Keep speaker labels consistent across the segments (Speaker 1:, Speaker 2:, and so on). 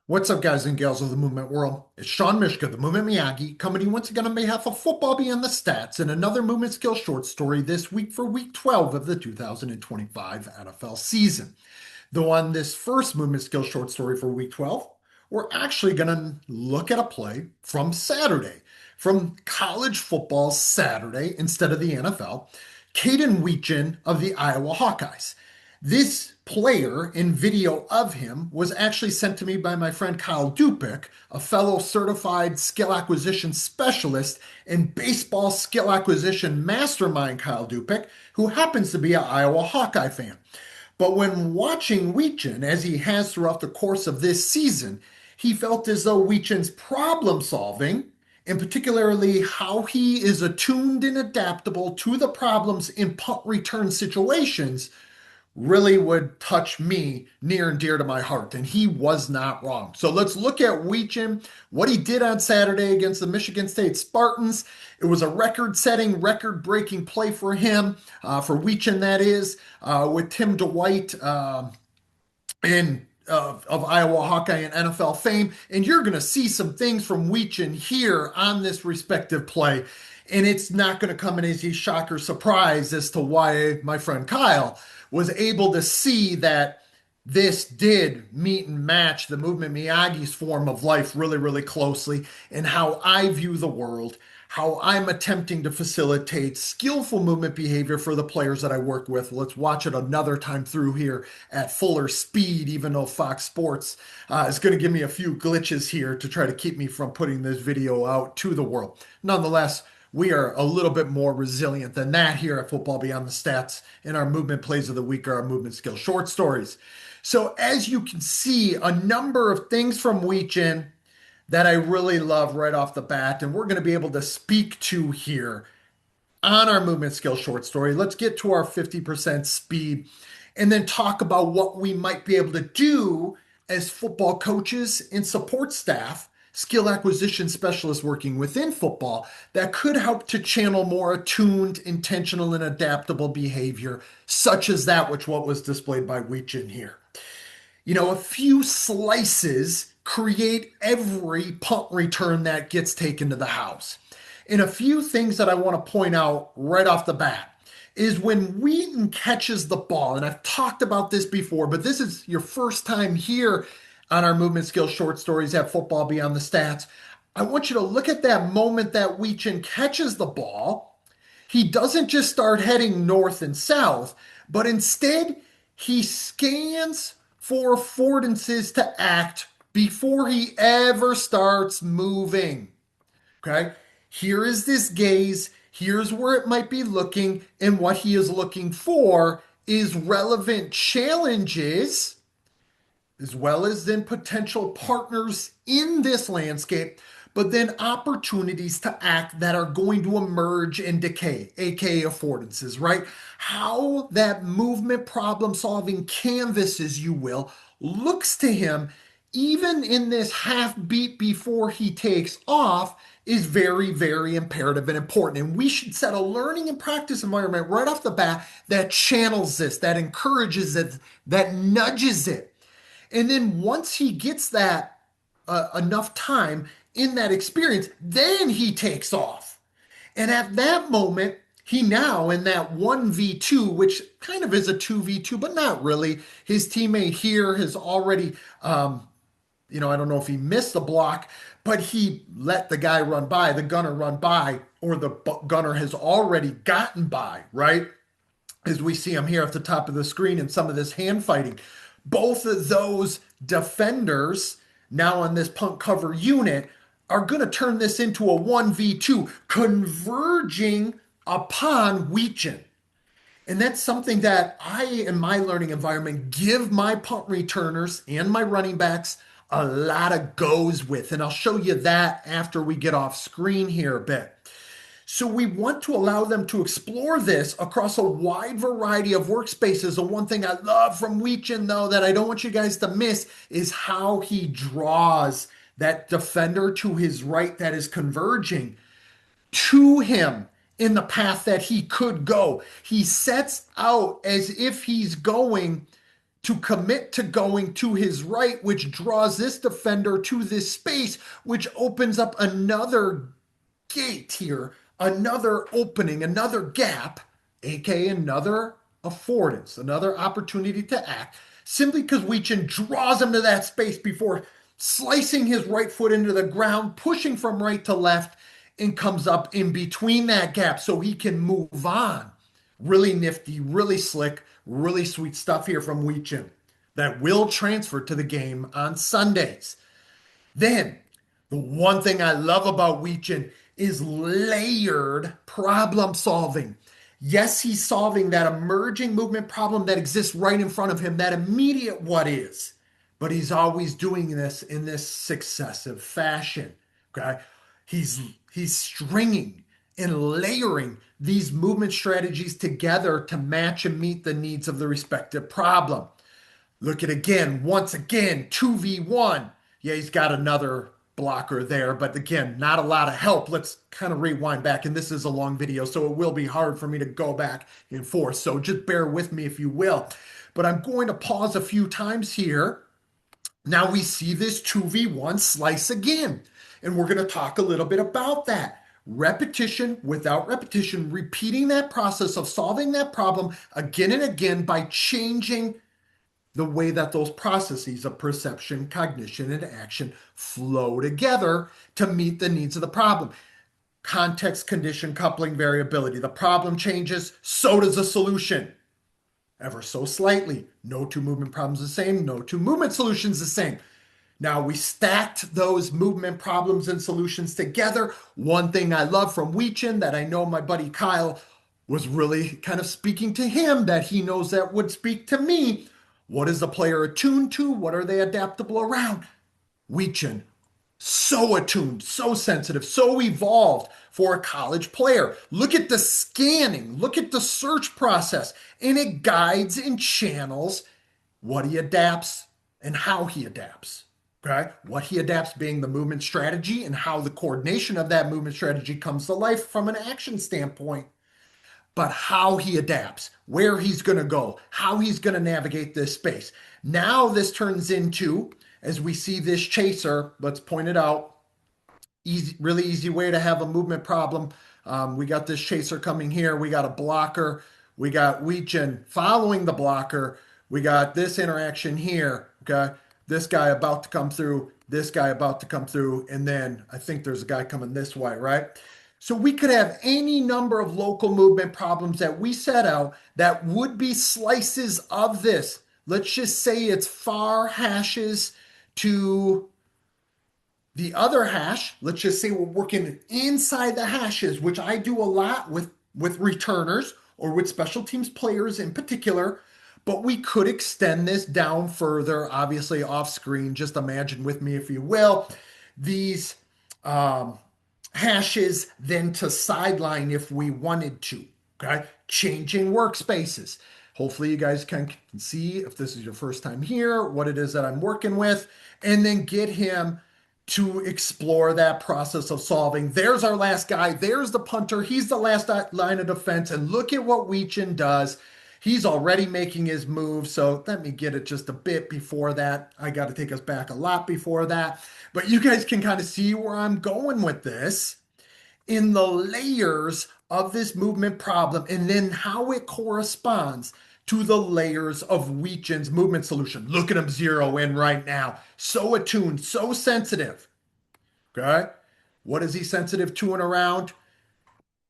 Speaker 1: What's up, guys and gals of the movement world? It's Sean Mishka, the Movement Miyagi, coming to you once again on behalf of Football Beyond the Stats and another movement skill short story this week for week 12 of the 2025 NFL season. Though on this first movement skill short story for week 12, we're actually going to look at a play from Saturday, from college football Saturday instead of the NFL. Kaden Wetjen of the Iowa Hawkeyes. This player in video of him was actually sent to me by my friend Kyle Dupik, a fellow certified skill acquisition specialist and baseball skill acquisition mastermind, Kyle Dupik, who happens to be an Iowa Hawkeye fan. But when watching Wetjen, as he has throughout the course of this season, he felt as though Wetjen's problem solving, and particularly how he is attuned and adaptable to the problems in punt return situations, really would touch me near and dear to my heart. And he was not wrong. So let's look at Wetjen, what he did on Saturday against the Michigan State Spartans. It was a record-setting, record-breaking play for him, for Wetjen, that is, with Tim Dwight of Iowa Hawkeye and NFL fame. And you're going to see some things from Wetjen here on this respective play. And it's not going to come in as a shock or surprise as to why my friend Kyle was able to see that this did meet and match the movement Miyagi's form of life really, really closely, and how I view the world, how I'm attempting to facilitate skillful movement behavior for the players that I work with. Let's watch it another time through here at fuller speed, even though Fox Sports is going to give me a few glitches here to try to keep me from putting this video out to the world. Nonetheless, we are a little bit more resilient than that here at Football Beyond the Stats, and our movement plays of the week are our movement skill short stories. So as you can see, a number of things from Wetjen that I really love right off the bat, and we're going to be able to speak to here on our movement skill short story. Let's get to our 50% speed and then talk about what we might be able to do as football coaches and support staff, skill acquisition specialists working within football, that could help to channel more attuned, intentional, and adaptable behavior, such as that what was displayed by Wetjen here. You know, a few slices create every punt return that gets taken to the house. And a few things that I want to point out right off the bat is when Wetjen catches the ball, and I've talked about this before, but this is your first time here on our movement skill short stories at Football Beyond the Stats. I want you to look at that moment that Wetjen catches the ball. He doesn't just start heading north and south, but instead he scans for affordances to act before he ever starts moving. Okay? Here is this gaze. Here's where it might be looking, and what he is looking for is relevant challenges, as well as then potential partners in this landscape, but then opportunities to act that are going to emerge and decay, aka affordances, right? How that movement problem solving canvas, as you will, looks to him, even in this half beat before he takes off, is very, very imperative and important. And we should set a learning and practice environment right off the bat that channels this, that encourages it, that nudges it. And then once he gets that enough time in that experience, then he takes off. And at that moment, he now in that 1v2, which kind of is a 2v2, but not really. His teammate here has already, I don't know if he missed the block, but he let the guy run by, the gunner run by, or the gunner has already gotten by, right? As we see him here at the top of the screen in some of this hand fighting. Both of those defenders now on this punt cover unit are going to turn this into a 1v2, converging upon Wetjen. And that's something that I, in my learning environment, give my punt returners and my running backs a lot of goes with. And I'll show you that after we get off screen here a bit. So we want to allow them to explore this across a wide variety of workspaces. And one thing I love from Wetjen, though, that I don't want you guys to miss is how he draws that defender to his right that is converging to him in the path that he could go. He sets out as if he's going to commit to going to his right, which draws this defender to this space, which opens up another gate here, another opening, another gap, aka another affordance, another opportunity to act, simply because Wuxin draws him to that space before slicing his right foot into the ground, pushing from right to left, and comes up in between that gap so he can move on. Really nifty, really slick, really sweet stuff here from Wuxin that will transfer to the game on Sundays. Then, the one thing I love about Wuxin is layered problem solving. Yes, he's solving that emerging movement problem that exists right in front of him, that immediate what is, but he's always doing this in this successive fashion. Okay, he's he's stringing and layering these movement strategies together to match and meet the needs of the respective problem. Look at again, once again, 2v1. Yeah, he's got another blocker there, but again, not a lot of help. Let's kind of rewind back, and this is a long video, so it will be hard for me to go back and forth. So just bear with me if you will. But I'm going to pause a few times here. Now we see this 2v1 slice again, and we're going to talk a little bit about that. Repetition without repetition, repeating that process of solving that problem again and again by changing the way that those processes of perception, cognition, and action flow together to meet the needs of the problem. Context, condition, coupling, variability. The problem changes, so does the solution. Ever so slightly. No two movement problems the same, no two movement solutions the same. Now we stacked those movement problems and solutions together. One thing I love from Wuxin that I know my buddy Kyle was really kind of speaking to him that he knows that would speak to me. What is the player attuned to? What are they adaptable around? Wuxin, so attuned, so sensitive, so evolved for a college player. Look at the scanning, look at the search process, and it guides and channels what he adapts and how he adapts. Okay? What he adapts being the movement strategy and how the coordination of that movement strategy comes to life from an action standpoint. But how he adapts, where he's going to go, how he's going to navigate this space. Now this turns into, as we see this chaser, let's point it out, easy, really easy way to have a movement problem. We got this chaser coming here. We got a blocker. We got Wuxin following the blocker. We got this interaction here. Okay, this guy about to come through. This guy about to come through, and then I think there's a guy coming this way, right? So we could have any number of local movement problems that we set out that would be slices of this. Let's just say it's far hashes to the other hash. Let's just say we're working inside the hashes, which I do a lot with returners or with special teams players in particular. But we could extend this down further, obviously off screen. Just imagine with me, if you will, these hashes then to sideline if we wanted to. Okay, changing workspaces. Hopefully you guys can see, if this is your first time here, what it is that I'm working with, and then get him to explore that process of solving. There's our last guy. There's the punter. He's the last line of defense. And look at what Wuxin does. He's already making his move. So let me get it just a bit before that. I got to take us back a lot before that. But you guys can kind of see where I'm going with this in the layers of this movement problem and then how it corresponds to the layers of Wuxin's movement solution. Look at him zero in right now. So attuned, so sensitive. Okay? What is he sensitive to and around?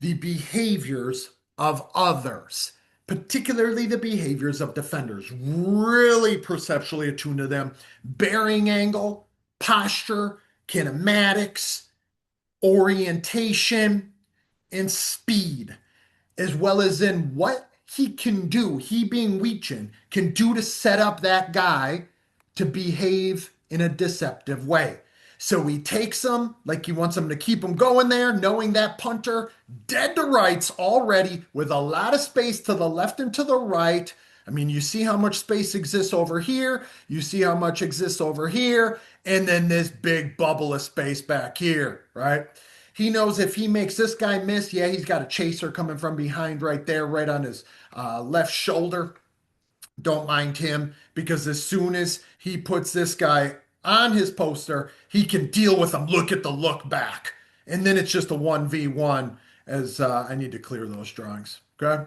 Speaker 1: The behaviors of others, particularly the behaviors of defenders. Really perceptually attuned to them. Bearing angle, posture, kinematics, orientation, and speed, as well as in what he can do, he being Wuxin, can do to set up that guy to behave in a deceptive way. So he takes him like he wants him to keep him going there, knowing that punter dead to rights already with a lot of space to the left and to the right. I mean, you see how much space exists over here. You see how much exists over here. And then this big bubble of space back here, right? He knows if he makes this guy miss, yeah, he's got a chaser coming from behind right there, right on his left shoulder. Don't mind him because as soon as he puts this guy on his poster, he can deal with him. Look at the look back. And then it's just a 1v1 as I need to clear those drawings. Okay.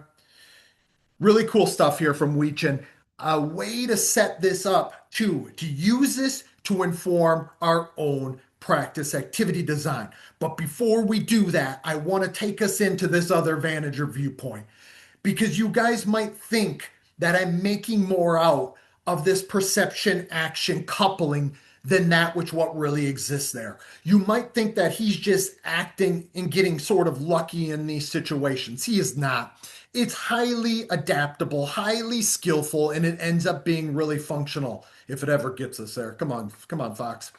Speaker 1: Really cool stuff here from Wetjen. A way to set this up too, to use this to inform our own practice activity design. But before we do that, I want to take us into this other vantage or viewpoint because you guys might think that I'm making more out of this perception action coupling than that which what really exists there. You might think that he's just acting and getting sort of lucky in these situations. He is not. It's highly adaptable, highly skillful, and it ends up being really functional if it ever gets us there. Come on, Fox.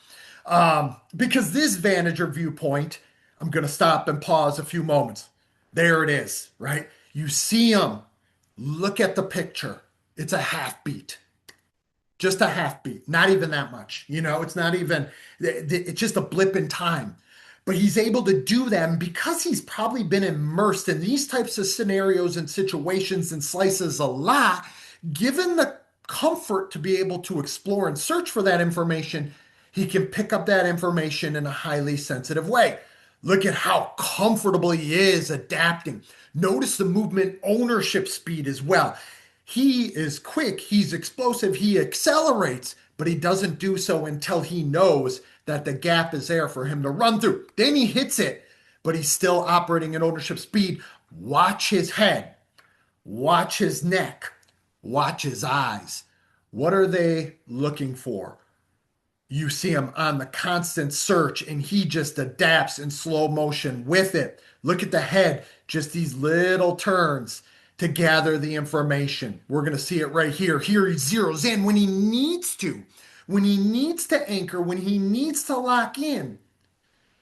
Speaker 1: Because this vantage or viewpoint, I'm going to stop and pause a few moments. There it is, right? You see him. Look at the picture. It's a half beat, just a half beat, not even that much. It's not even, it's just a blip in time. But he's able to do them because he's probably been immersed in these types of scenarios and situations and slices a lot, given the comfort to be able to explore and search for that information, he can pick up that information in a highly sensitive way. Look at how comfortable he is adapting. Notice the movement ownership speed as well. He is quick, he's explosive, he accelerates, but he doesn't do so until he knows that the gap is there for him to run through. Then he hits it, but he's still operating at ownership speed. Watch his head, watch his neck, watch his eyes. What are they looking for? You see him on the constant search and he just adapts in slow motion with it. Look at the head, just these little turns to gather the information. We're going to see it right here. Here he zeroes in when he needs to anchor, when he needs to lock in,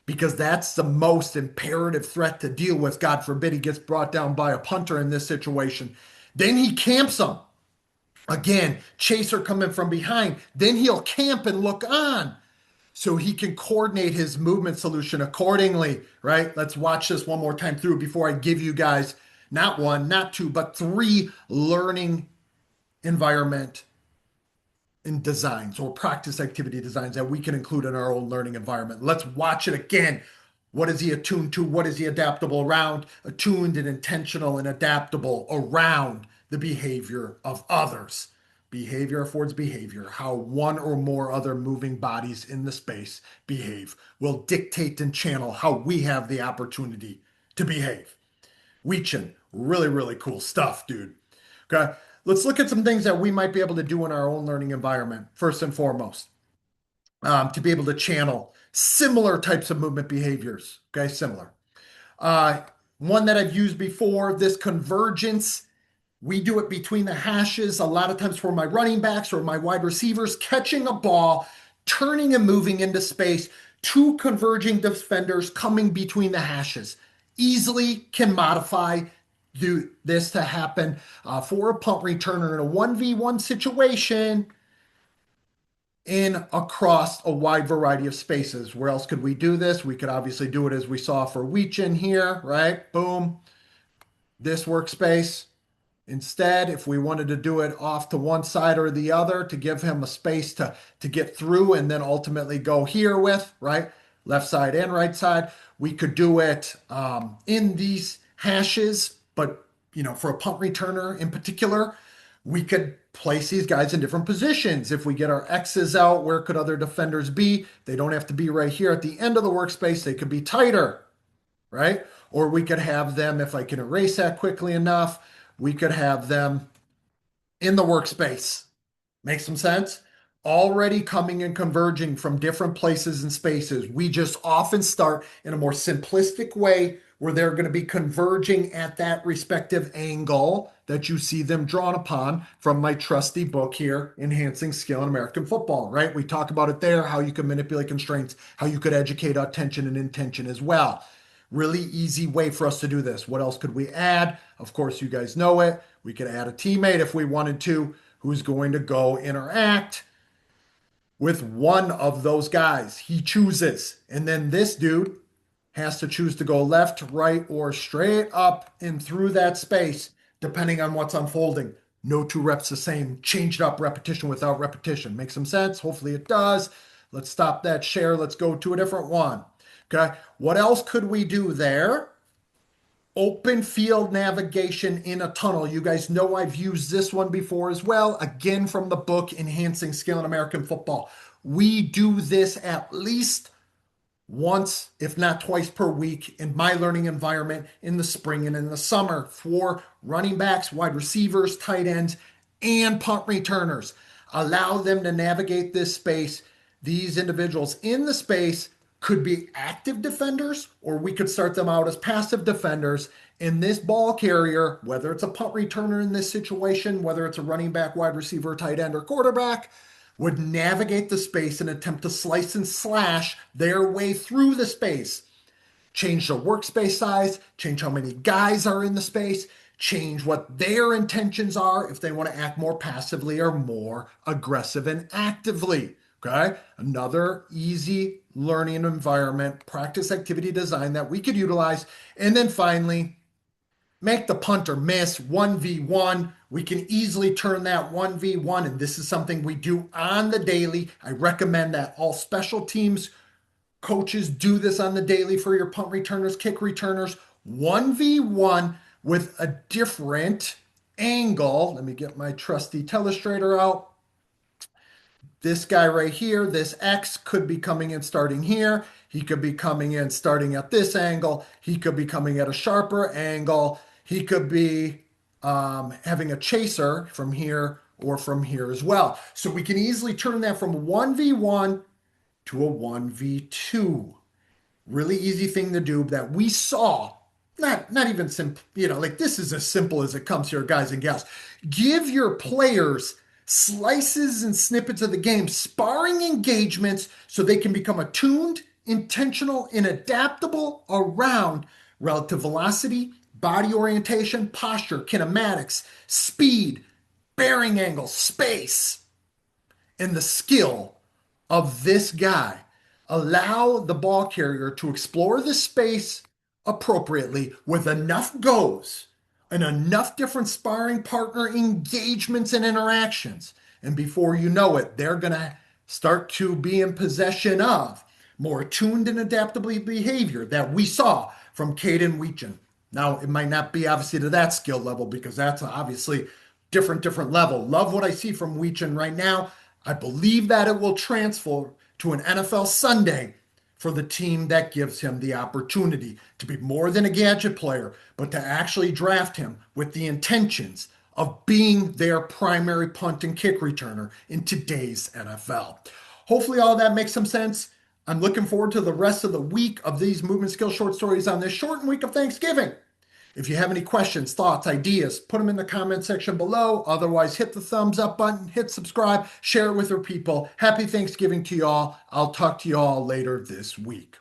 Speaker 1: because that's the most imperative threat to deal with. God forbid he gets brought down by a punter in this situation. Then he camps him. Again, chaser coming from behind. Then he'll camp and look on so he can coordinate his movement solution accordingly, right? Let's watch this one more time through before I give you guys not one, not two, but three learning environment and designs or practice activity designs that we can include in our own learning environment. Let's watch it again. What is he attuned to? What is he adaptable around? Attuned and intentional and adaptable around the behavior of others. Behavior affords behavior. How one or more other moving bodies in the space behave will dictate and channel how we have the opportunity to behave. Wetjen, really, really cool stuff, dude. Okay, let's look at some things that we might be able to do in our own learning environment, first and foremost, to be able to channel similar types of movement behaviors. Okay, similar. Uh, One that I've used before, this convergence. We do it between the hashes a lot of times for my running backs or my wide receivers, catching a ball, turning and moving into space, two converging defenders coming between the hashes. Easily can modify do this to happen for a punt returner in a 1v1 situation in across a wide variety of spaces. Where else could we do this? We could obviously do it as we saw for Wuxin here, right? Boom. This workspace. Instead, if we wanted to do it off to one side or the other to give him a space to get through and then ultimately go here with, right? Left side and right side. We could do it in these hashes, but for a punt returner in particular, we could place these guys in different positions. If we get our X's out, where could other defenders be? They don't have to be right here at the end of the workspace. They could be tighter, right? Or we could have them, if I can erase that quickly enough, we could have them in the workspace. Make some sense? Already coming and converging from different places and spaces. We just often start in a more simplistic way where they're going to be converging at that respective angle that you see them drawn upon from my trusty book here, Enhancing Skill in American Football, right? We talk about it there, how you can manipulate constraints, how you could educate attention and intention as well. Really easy way for us to do this. What else could we add? Of course, you guys know it. We could add a teammate if we wanted to, who's going to go interact with one of those guys. He chooses. And then this dude has to choose to go left, right, or straight up and through that space, depending on what's unfolding. No two reps the same. Change it up repetition without repetition. Make some sense? Hopefully it does. Let's stop that share. Let's go to a different one. Okay. What else could we do there? Open field navigation in a tunnel. You guys know I've used this one before as well. Again, from the book Enhancing Skill in American Football. We do this at least once, if not twice per week in my learning environment in the spring and in the summer for running backs, wide receivers, tight ends, and punt returners. Allow them to navigate this space. These individuals in the space could be active defenders, or we could start them out as passive defenders. And this ball carrier, whether it's a punt returner in this situation, whether it's a running back, wide receiver, tight end, or quarterback, would navigate the space and attempt to slice and slash their way through the space. Change the workspace size, change how many guys are in the space, change what their intentions are if they want to act more passively or more aggressive and actively. Okay, another easy learning environment, practice activity design that we could utilize. And then finally, make the punter miss 1v1. We can easily turn that 1v1, and this is something we do on the daily. I recommend that all special teams coaches do this on the daily for your punt returners, kick returners. 1v1 with a different angle. Let me get my trusty telestrator out. This guy right here, this X could be coming in starting here. He could be coming in starting at this angle. He could be coming at a sharper angle. He could be having a chaser from here or from here as well. So we can easily turn that from 1v1 to a 1v2. Really easy thing to do that we saw. Not even simple, like this is as simple as it comes here, guys and gals. Give your players slices and snippets of the game, sparring engagements so they can become attuned, intentional, and adaptable around relative velocity, body orientation, posture, kinematics, speed, bearing angle, space, and the skill of this guy. Allow the ball carrier to explore the space appropriately with enough goes and enough different sparring partner engagements and interactions. And before you know it, they're going to start to be in possession of more attuned and adaptable behavior that we saw from Kaden Wetjen. Now, it might not be obviously to that skill level because that's obviously different level. Love what I see from Wetjen right now. I believe that it will transfer to an NFL Sunday for the team that gives him the opportunity to be more than a gadget player, but to actually draft him with the intentions of being their primary punt and kick returner in today's NFL. Hopefully all that makes some sense. I'm looking forward to the rest of the week of these movement skill short stories on this shortened week of Thanksgiving. If you have any questions, thoughts, ideas, put them in the comment section below. Otherwise, hit the thumbs up button, hit subscribe, share it with your people. Happy Thanksgiving to y'all. I'll talk to y'all later this week.